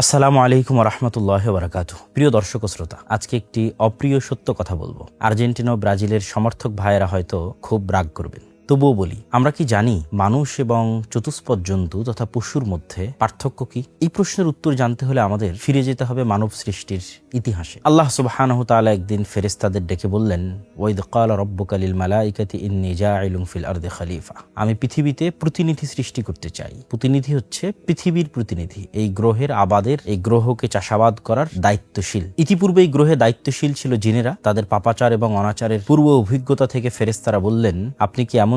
আসসালামু আলাইকুম রহমতুল্লাহ বারাকাতুহু। প্রিয় দর্শক ও শ্রোতা, আজকে একটি অপ্রিয় সত্য কথা বলবো। আর্জেন্টিনা ও ব্রাজিলের সমর্থক ভাইয়েরা হয়তো খুব রাগ করবেন, তবুও বলি, আমরা কি জানি মানুষ এবং চতুষ্পদ জন্তু তথা পশুর মধ্যে পার্থক্য কি? এই প্রশ্নের উত্তর জানতে হলে আমাদের ফিরে যেতে হবে মানব সৃষ্টির ইতিহাসে। আল্লাহ সুবহানাহু তাআলা একদিন ফেরেশতাদের ডেকে বললেন, ওয়াইদ ক্বালা রাব্বুকা লিল মালাইকাতি ইন্নী জাইলুন ফিল আরদি খলিফা। আমি পৃথিবীতে প্রতিনিধি সৃষ্টি করতে চাই। প্রতিনিধি হচ্ছে পৃথিবীর প্রতিনিধি, এই গ্রহের আবাদের, এই গ্রহকে চাষাবাদ করার দায়িত্বশীল। ইতিপূর্বে এই গ্রহে দায়িত্বশীল ছিল জিনেরা। তাদের পাপাচার এবং অনাচারের পূর্ব অভিজ্ঞতা থেকে ফেরেশতারা বললেন, আপনি কি এমন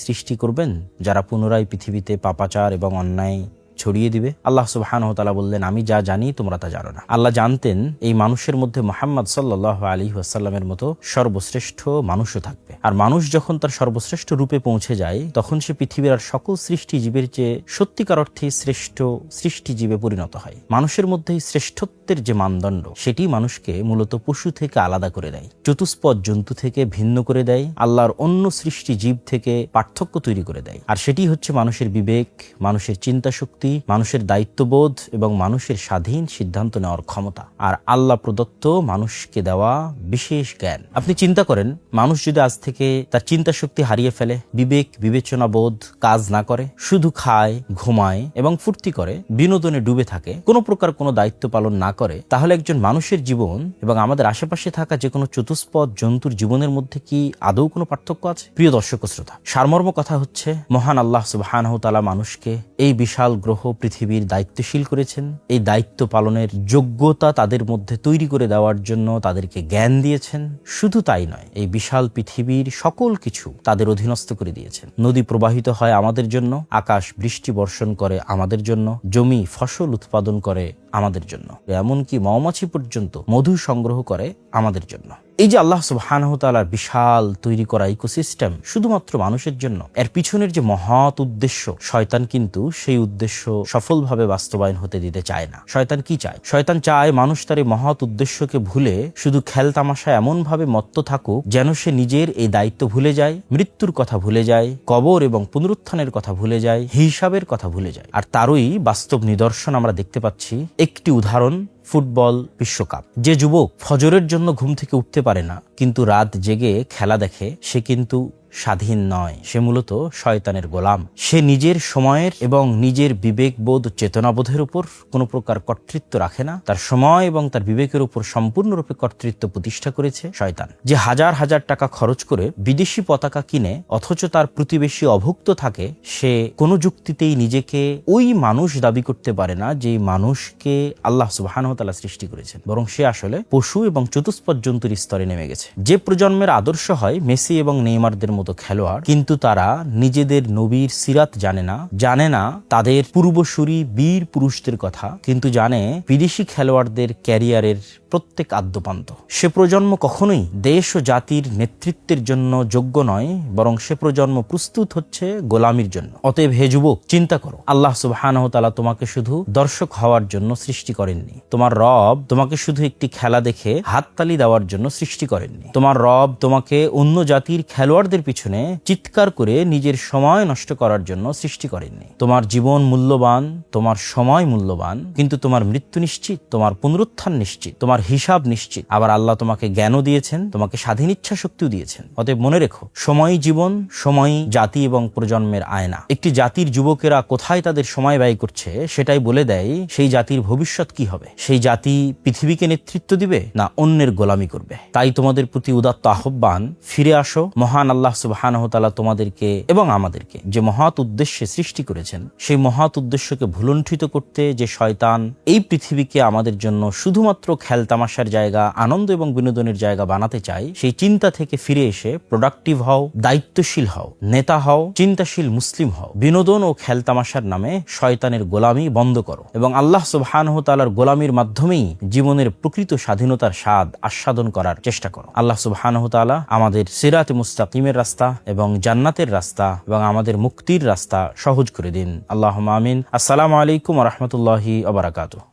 সৃষ্টি করবেন যারা পুনরায় পৃথিবীতে পাপাচার এবং অন্যায় ছড়িয়ে দিবে? আল্লাহ সুবহানাহু ওয়া তাআলা বললেন, আমি যা জানি তোমরা তা জানো না। আল্লাহ জানতেন এই মানুষের মধ্যে মুহাম্মদ সাল্লাল্লাহু আলাইহি ওয়াসাল্লামের মতো সর্বশ্রেষ্ঠ মানুষও থাকবে। আর মানুষ যখন তার সর্বশ্রেষ্ঠ রূপে পৌঁছে যায়, তখন সে পৃথিবীর আর সকল সৃষ্টিজীবের চেয়ে সত্যিকার অর্থে শ্রেষ্ঠ সৃষ্টিজীবে পরিণত হয়। মানুষের মধ্যে শ্রেষ্ঠত্বের যে মানদণ্ড, সেটি মানুষকে মূলত পশু থেকে আলাদা করে দেয়, চতুষ্পদ জন্তু থেকে ভিন্ন করে দেয়, আল্লাহর অন্য সৃষ্টিজীব থেকে পার্থক্য তৈরি করে দেয়। আর সেটি হচ্ছে মানুষের বিবেক, মানুষের চিন্তা শক্তি, মানুষের দায়িত্ববোধ এবং মানুষের স্বাধীন সিদ্ধান্ত নেওয়ার ক্ষমতা, আর আল্লাহ প্রদত্ত মানুষকে দেওয়া বিশেষ জ্ঞান। আপনি চিন্তা করেন, মানুষ যদি আজ থেকে তার চিন্তা শক্তি হারিয়ে ফেলে, বিবেক বিবেচনা বোধ কাজ না করে, শুধু খায়, ঘুমায় এবং ফুর্তি করে, বিনোদনে ডুবে থাকে, কোনো প্রকার কোনো দায়িত্ব পালন না করে, তাহলে একজন মানুষের জীবন এবং আমাদের আশেপাশে থাকা যে কোনো চতুষ্পদ জন্তুর জীবনের মধ্যে কি আদৌ কোনো পার্থক্য আছে? প্রিয় দর্শক ও শ্রোতা, সারমর্ম কথা হচ্ছে, মহান আল্লাহ সুবহানাহু তাআলা মানুষকে এই বিশাল গ্রহ পৃথিবীর দায়িত্বশীল করেছেন। এই দায়িত্ব পালনের যোগ্যতা তাদের মধ্যে তৈরি করে দেওয়ার জন্য তাদেরকে জ্ঞান দিয়েছেন। শুধু তাই নয়, এই বিশাল পৃথিবীর সকল কিছু তাদের অধীনস্থ করে দিয়েছেন। নদী প্রবাহিত হয় আমাদের জন্য, আকাশ বৃষ্টি বর্ষণ করে আমাদের জন্য, জমি ফসল উৎপাদন করে আমাদের জন্য, এমনকি মৌমাছি পর্যন্ত মধু সংগ্রহ করে আমাদের জন্য। এই যে আল্লাহ সুবহানাহু তাআলার বিশাল তৈরি করা ইকোসিস্টেম শুধুমাত্র মানুষের জন্য, এর পিছনের যে মহৎ উদ্দেশ্য, শয়তান কিন্তু সেই উদ্দেশ্য সফলভাবে বাস্তবায়ন হতে দিতে চায় না। শয়তান কি চায়? শয়তান চায় মানুষ তার এই মহৎ উদ্দেশ্যকে ভুলে শুধু খেলতামাশা এমন ভাবে মত্ত থাকুক যেন সে নিজের এই দায়িত্ব ভুলে যায়, মৃত্যুর কথা ভুলে যায়, কবর এবং পুনরুত্থানের কথা ভুলে যায়, হিসাবের কথা ভুলে যায়। আর তারই বাস্তব নিদর্শন আমরা দেখতে পাচ্ছি। একটি উদাহরণ, ফুটবল বিশ্বকাপ। যে যুবক ফজরের জন্য ঘুম থেকে উঠতে পারে না কিন্তু রাত জেগে খেলা দেখে, সে কিন্তু স্বাধীন নয়, সে মূলত শয়তানের গোলাম। সে নিজের সময়ের এবং নিজের বিবেকবোধ চেতনাবোধের উপর কোনো প্রকার কর্তৃত্ব রাখে না। তার সময় এবং তার বিবেকের উপর সম্পূর্ণরূপে কর্তৃত্ব প্রতিষ্ঠা করেছে শয়তান। যে হাজার হাজার টাকা খরচ করে বিদেশি পতাকা কিনে অথচ তার প্রতিবেশী অভুক্ত থাকে, সে কোনো যুক্তিতেই নিজেকে ওই মানুষ দাবি করতে পারে না যে মানুষকে আল্লাহ সুবহানাহু ওয়া তাআলা সৃষ্টি করেছেন, বরং সে আসলে পশু এবং চতুষ্পদ জন্তুর স্তরে নেমে গেছে। যে প্রজন্মের আদর্শ হয় মেসি এবং নেইমারদের মতো খেলোয়াড়, কিন্তু তারা নিজেদের নবীর সিরাত জানে না তাদের পূর্বসূরি বীর পুরুষদের কথা, কিন্তু জানে বিদেশি খেলোয়াড়দের ক্যারিয়ারের প্রত্যেক আদ্যপান্ত। সে প্রজন্ম কখনোই দেশ ও জাতির নেতৃত্বের জন্য যোগ্য নয়, বরং সে প্রজন্ম প্রস্তুত হচ্ছে গোলামির জন্য। অতএব হে যুবক, চিন্তা করো, আল্লাহ সুবহানাহু তাআলা তোমাকে শুধু দর্শক হওয়ার জন্য সৃষ্টি করেননি। তোমার রব তোমাকে শুধু একটি খেলা দেখে হাততালি দেওয়ার জন্য সৃষ্টি করেননি। তোমার রব তোমাকে অন্য জাতির খেলোয়াড়দের পিছনে চিৎকার করে নিজের সময় নষ্ট করার জন্য সৃষ্টি করেননি। তোমার জীবন মূল্যবান, তোমার সময় মূল্যবান, কিন্তু তোমার মৃত্যু নিশ্চিত, তোমার পুনরুত্থান নিশ্চিত, তোমার হিসাব নিশ্চিত। আবার আল্লাহ তোমাকে জ্ঞানও দিয়েছেন, তোমাকে স্বাধীন ইচ্ছা শক্তিও দিয়েছেন। অতএব মনে রেখো, সময়ই জীবন, সময়ই জাতি এবং প্রজন্মের আয়না। একটি জাতির যুবকেরা কোথায় তাদের সময় ব্যয় করছে সেটাই বলে দেয় সেই জাতির ভবিষ্যৎ কি হবে। সেই জাতি পৃথিবীকে নেতৃত্ব দিবে না অন্যের গোলামি করবে। তাই তোমাদের প্রতি উদাত্ত আহ্বান, ফিরে আসো। মহান আল্লাহ সুবহানাহু তাআলা তোমাদেরকে এবং আমাদেরকে যে মহৎ উদ্দেশ্যে সৃষ্টি করেছেন, সেই মহৎ উদ্দেশ্যকে ভুলণ্ঠিত করতে যে শয়তান এই পৃথিবীকে আমাদের জন্য শুধুমাত্র খেলতামাশার জায়গা, আনন্দ এবং বিনোদনের জায়গা বানাতে চায়, সেই চিন্তা থেকে ফিরে এসে প্রোডাক্টিভ হও, দায়িত্বশীল হও, নেতা হও, চিন্তাশীল মুসলিম হও। বিনোদন ও খেলতামাশার নামে শয়তানের গোলামি বন্ধ করো এবং আল্লাহ সুবহানাহু তাআলার গোলামির মাধ্যমেই জীবনের প্রকৃত স্বাধীনতার স্বাদ আস্বাদন করার চেষ্টা করো। আল্লাহ সুবহানাহু তাআলা আমাদের সিরাতে মুস্তাকিমের রাস্তা এবং জান্নাতের রাস্তা এবং আমাদের মুক্তির রাস্তা সহজ করে দিন। আল্লাহুম্মা আমিন। আসসালামু আলাইকুম ওয়া রাহমাতুল্লাহি ওয়া বারাকাতুহু।